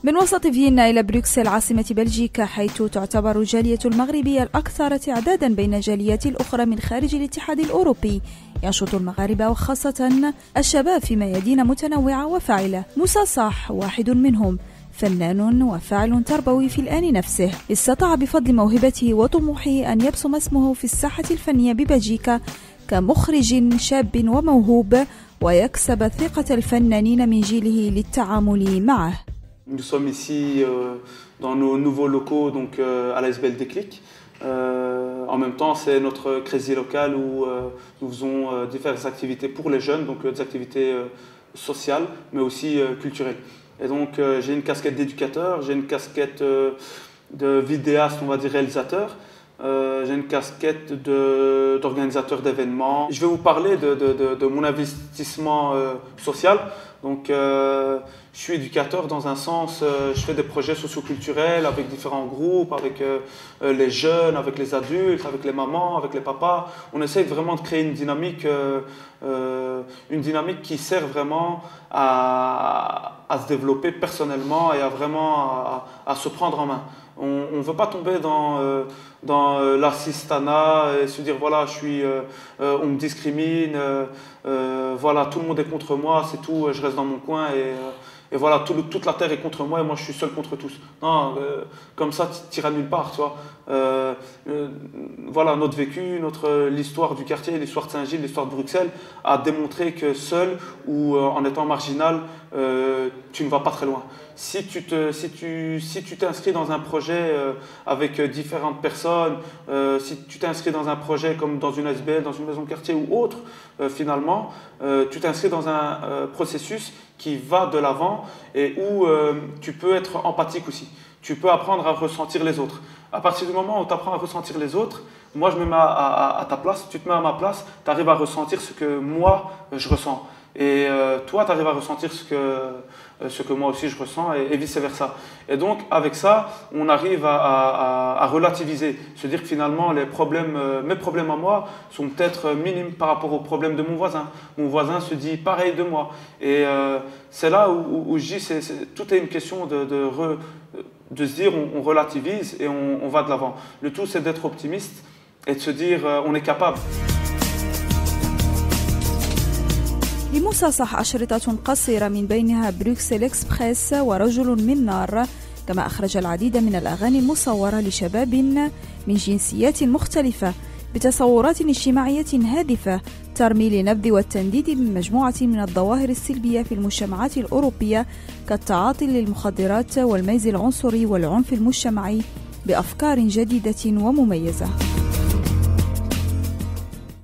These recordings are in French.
من وسط فيينا إلى بروكسل عاصمة بلجيكا، حيث تعتبر جالية المغربية الأكثر تعدادا بين الجاليات الأخرى من خارج الاتحاد الأوروبي، ينشط المغاربة وخاصة الشباب في ميادين متنوعة وفاعلة. موسى صاح واحد منهم، فنان وفاعل تربوي في الآن نفسه. استطاع بفضل موهبته وطموحه أن يبصم اسمه في الساحة الفنية ببلجيكا كمخرج شاب وموهوب، ويكسب ثقة الفنانين من جيله للتعامل معه. Nous sommes ici dans nos nouveaux locaux, donc à l'ASBL Déclic. En même temps, c'est notre Crazy Local où nous faisons diverses activités pour les jeunes, donc des activités sociales, mais aussi culturelles. Et donc, j'ai une casquette d'éducateur, j'ai une casquette de vidéaste, on va dire réalisateur. J'ai une casquette d'organisateur d'événements. Je vais vous parler de mon investissement social. Donc, je suis éducateur dans un sens, je fais des projets socioculturels avec différents groupes, avec les jeunes, avec les adultes, avec les mamans, avec les papas. On essaie vraiment de créer une dynamique qui sert vraiment à se développer personnellement et à se prendre en main. On ne veut pas tomber dans l'assistanat et se dire voilà, on me discrimine, voilà, tout le monde est contre moi, c'est tout, je reste dans mon coin et voilà, toute la terre est contre moi et moi je suis seul contre tous. Non, comme ça, tu n'iras nulle part, tu vois. Voilà, notre vécu, l'histoire du quartier, l'histoire de Saint-Gilles, l'histoire de Bruxelles a démontré que seul ou en étant marginal, tu ne vas pas très loin. Si tu t'inscris dans un projet avec différentes personnes, si tu t'inscris dans un projet comme dans une ASBL, dans une maison de quartier ou autre, finalement, tu t'inscris dans un processus qui va de l'avant et où tu peux être empathique aussi. Tu peux apprendre à ressentir les autres. À partir du moment où tu apprends à ressentir les autres, moi je me mets à ta place, tu te mets à ma place, tu arrives à ressentir ce que moi je ressens. Et toi, tu arrives à ressentir ce que moi aussi je ressens et vice-versa. Et donc, avec ça, on arrive à relativiser. Se dire que finalement, mes problèmes à moi sont peut-être minimes par rapport aux problèmes de mon voisin. Mon voisin se dit pareil de moi. Et c'est là où je dis, tout est une question de se dire, on relativise et on va de l'avant. Le tout, c'est d'être optimiste et de se dire, on est capable. لموسى صح أشرطة قصيرة من بينها بروكسل إكسبريس ورجل من نار، كما أخرج العديد من الأغاني المصورة لشباب من جنسيات مختلفة بتصورات اجتماعية هادفة ترمي لنبذ والتنديد من مجموعة من الظواهر السلبية في المجتمعات الأوروبية كالتعاطي للمخدرات والميز العنصري والعنف المجتمعي بأفكار جديدة ومميزة.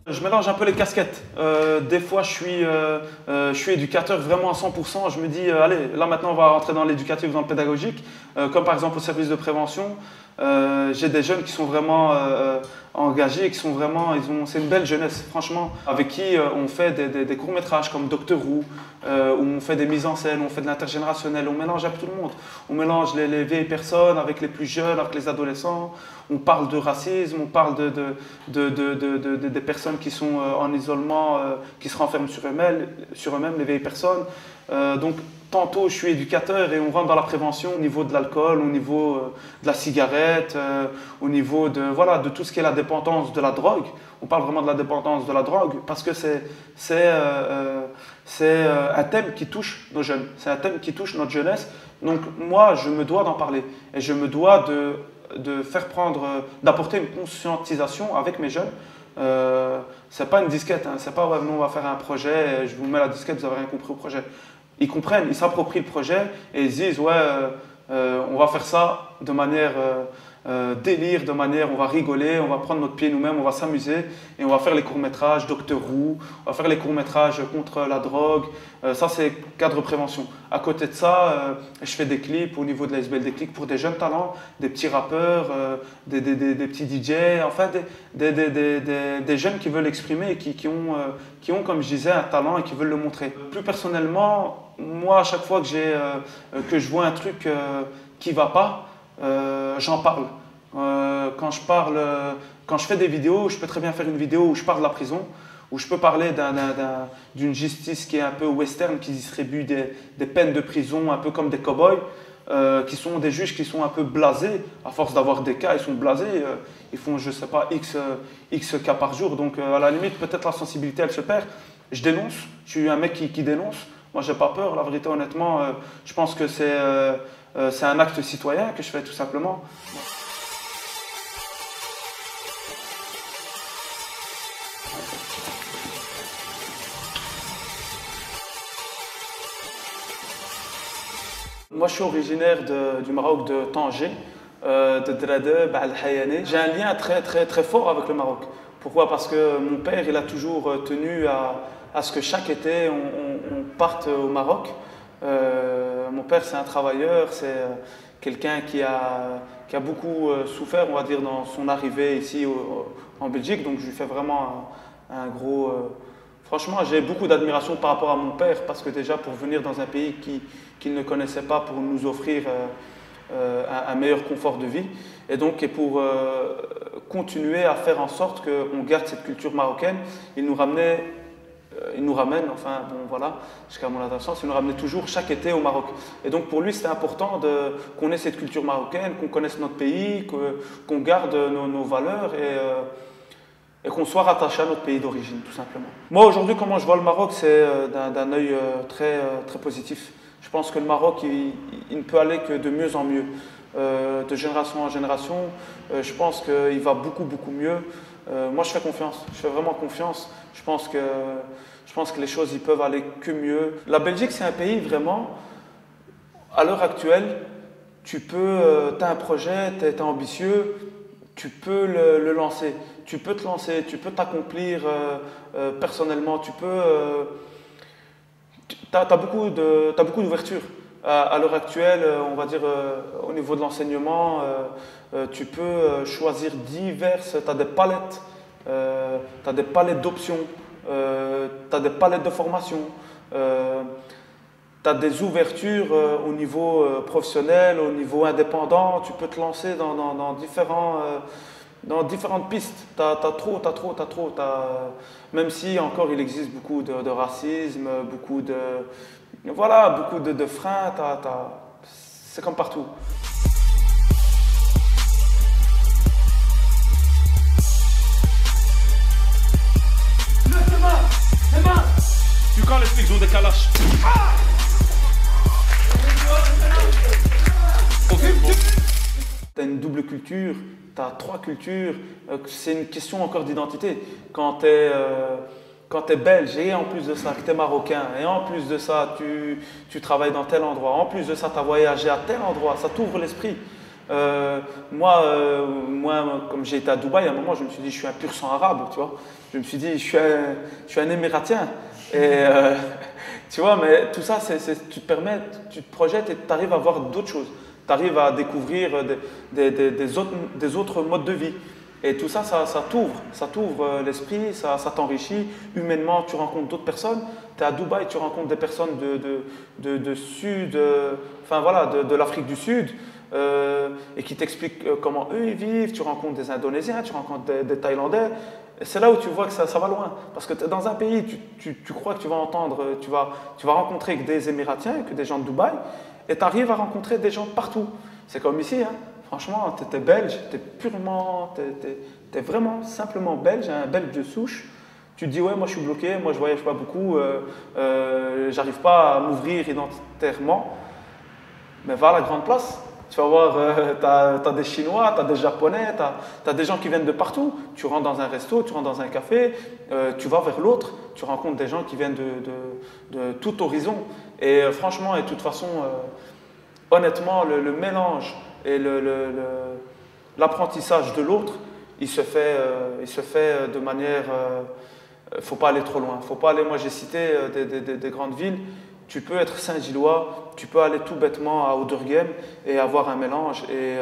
Je mélange un peu les casquettes. Des fois, je suis éducateur vraiment à 100%. Je me dis, allez, là maintenant, on va rentrer dans l'éducatif, dans le pédagogique. Comme par exemple au service de prévention. J'ai des jeunes qui sont vraiment engagés, c'est une belle jeunesse, franchement, avec qui on fait des courts-métrages comme Docteur Who, où on fait des mises en scène, on fait de l'intergénérationnel, on mélange un peu tout le monde. On mélange les vieilles personnes avec les plus jeunes, avec les adolescents. On parle de racisme, on parle des personnes qui sont en isolement, qui se renferment sur eux-mêmes, les vieilles personnes. Donc, tantôt, je suis éducateur et on rentre dans la prévention au niveau de l'alcool, au niveau de la cigarette, au niveau de tout ce qui est la dépendance de la drogue. On parle vraiment de la dépendance de la drogue parce que c'est un thème qui touche nos jeunes, c'est un thème qui touche notre jeunesse. Donc moi, je me dois d'en parler et je me dois d'apporter une conscientisation avec mes jeunes. C'est pas une disquette, hein. C'est pas ouais, nous on va faire un projet, je vous mets la disquette, vous n'avez rien compris au projet. Ils comprennent, ils s'approprient le projet et ils disent ouais, on va faire ça de manière délire, on va rigoler, on va prendre notre pied nous-mêmes, on va s'amuser et on va faire les courts-métrages Docteur Who, on va faire les courts-métrages contre la drogue. Ça, c'est cadre prévention. À côté de ça, je fais des clips au niveau de l'ASBL Déclic pour des jeunes talents, des petits rappeurs, des petits DJ, enfin des jeunes qui veulent exprimer et qui ont, comme je disais, un talent et qui veulent le montrer. Plus personnellement, moi, à chaque fois que je vois un truc qui ne va pas, j'en parle. Quand je fais des vidéos, je peux très bien faire une vidéo où je parle de la prison, où je peux parler d'une justice qui est un peu western, qui distribue des peines de prison un peu comme des cow-boys. qui sont des juges qui sont un peu blasés, à force d'avoir des cas, ils sont blasés, ils font, je sais pas, X cas par jour. Donc, à la limite, peut-être la sensibilité, elle se perd. Je dénonce, je suis un mec qui dénonce. Moi, j'ai pas peur, la vérité, honnêtement, je pense que c'est un acte citoyen que je fais tout simplement. Moi, je suis originaire du Maroc, de Tanger, de Dradeb, Al-Hayane. J'ai un lien très fort avec le Maroc. Pourquoi? Parce que mon père, il a toujours tenu à ce que chaque été, on parte au Maroc. Mon père, c'est un travailleur, c'est quelqu'un qui a beaucoup souffert, on va dire, dans son arrivée ici en Belgique. Donc, je lui fais vraiment un gros... Franchement, j'ai beaucoup d'admiration par rapport à mon père, parce que déjà, pour venir dans un pays qu'il ne connaissait pas, pour nous offrir un meilleur confort de vie, et donc et pour continuer à faire en sorte qu'on garde cette culture marocaine, il nous ramène, enfin bon voilà, jusqu'à mon adolescence, il nous ramenait toujours chaque été au Maroc. Et donc pour lui, c'était important qu'on ait cette culture marocaine, qu'on connaisse notre pays, qu'on garde nos valeurs et qu'on soit rattaché à notre pays d'origine, tout simplement. Moi, aujourd'hui, comment je vois le Maroc, c'est d'un œil très positif. Je pense que le Maroc, il ne peut aller que de mieux en mieux. De génération en génération, je pense qu'il va beaucoup mieux. Moi, je fais confiance, je fais vraiment confiance. Je pense que les choses, ils peuvent aller que mieux. La Belgique, c'est un pays vraiment, à l'heure actuelle, tu as un projet, tu es ambitieux, tu peux le lancer. Tu peux te lancer, tu peux t'accomplir personnellement, t'as beaucoup d'ouverture. À l'heure actuelle, on va dire au niveau de l'enseignement, tu peux choisir diverses, tu as des palettes d'options, tu as des palettes de formation, tu as des ouvertures au niveau professionnel, au niveau indépendant, tu peux te lancer dans différentes pistes. Même si encore il existe beaucoup de racisme, beaucoup de freins, c'est comme partout. Les mains. Tu quand les flics ont des calaches. Tu as une double culture, tu as 3 cultures, c'est une question encore d'identité. Quand tu es belge et en plus de ça, que tu es marocain, et en plus de ça, tu travailles dans tel endroit, en plus de ça, tu as voyagé à tel endroit, ça t'ouvre l'esprit. Moi, comme j'ai été à Dubaï, à un moment, je me suis dit, je suis un pur sang arabe, tu vois. Je me suis dit, je suis un émiratien. Et tu vois, mais tout ça, tu te projettes et tu arrives à voir d'autres choses. Tu arrives à découvrir des autres modes de vie. Et tout ça, ça t'ouvre l'esprit, ça t'enrichit. Humainement, tu rencontres d'autres personnes. Tu es à Dubaï, tu rencontres des personnes de l'Afrique du Sud et qui t'expliquent comment eux ils vivent. Tu rencontres des Indonésiens, tu rencontres des Thaïlandais. Et c'est là où tu vois que ça va loin. Parce que dans un pays, tu crois que tu vas rencontrer que des Émiratiens, que des gens de Dubaï, et tu arrives à rencontrer des gens partout. C'est comme ici, hein. Franchement, tu es belge, tu es vraiment simplement belge, un belge de souche. Tu te dis, ouais, moi je suis bloqué, moi je voyage pas beaucoup, j'arrive pas à m'ouvrir identitairement. Mais va à la grande place. Tu vas voir, tu as des Chinois, tu as des Japonais, tu as des gens qui viennent de partout. Tu rentres dans un resto, tu rentres dans un café, tu vas vers l'autre, tu rencontres des gens qui viennent de tout horizon. Et franchement, et de toute façon, honnêtement, le mélange et l'apprentissage de l'autre, il se fait de manière... Il ne faut pas aller trop loin. Faut pas aller, moi j'ai cité des grandes villes. Tu peux être Saint-Gillois, tu peux aller tout bêtement à Ouderghem et avoir un mélange. Et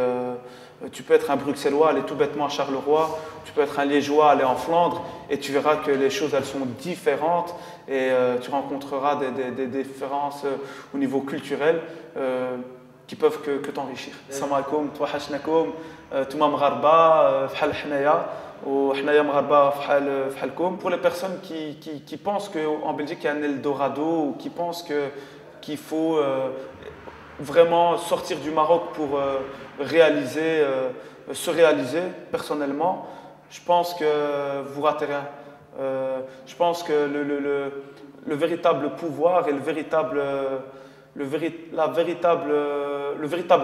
tu peux être un Bruxellois, aller tout bêtement à Charleroi. Tu peux être un Liégeois, aller en Flandre. Et tu verras que les choses, elles sont différentes. Et tu rencontreras des différences au niveau culturel qui peuvent que t'enrichir. Salam alaikum, twahashnakoum, touma mgharba, fhal hnaya. Pour les personnes qui pensent qu'en Belgique il y a un Eldorado ou qui pensent qu'il faut vraiment sortir du Maroc pour se réaliser personnellement, je pense que vous ratez rien. Je pense que le véritable pouvoir et le véritable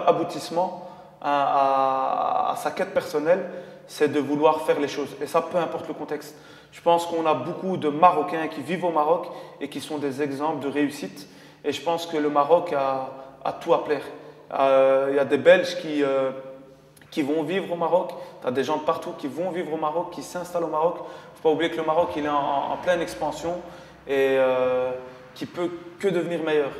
aboutissement à sa quête personnelle, c'est de vouloir faire les choses. Et ça, peu importe le contexte. Je pense qu'on a beaucoup de Marocains qui vivent au Maroc et qui sont des exemples de réussite. Et je pense que le Maroc a tout à plaire. Il y a des Belges qui vont vivre au Maroc. Tu as des gens de partout qui vont vivre au Maroc, qui s'installent au Maroc. Il ne faut pas oublier que le Maroc il est en pleine expansion et qui peut que devenir meilleur.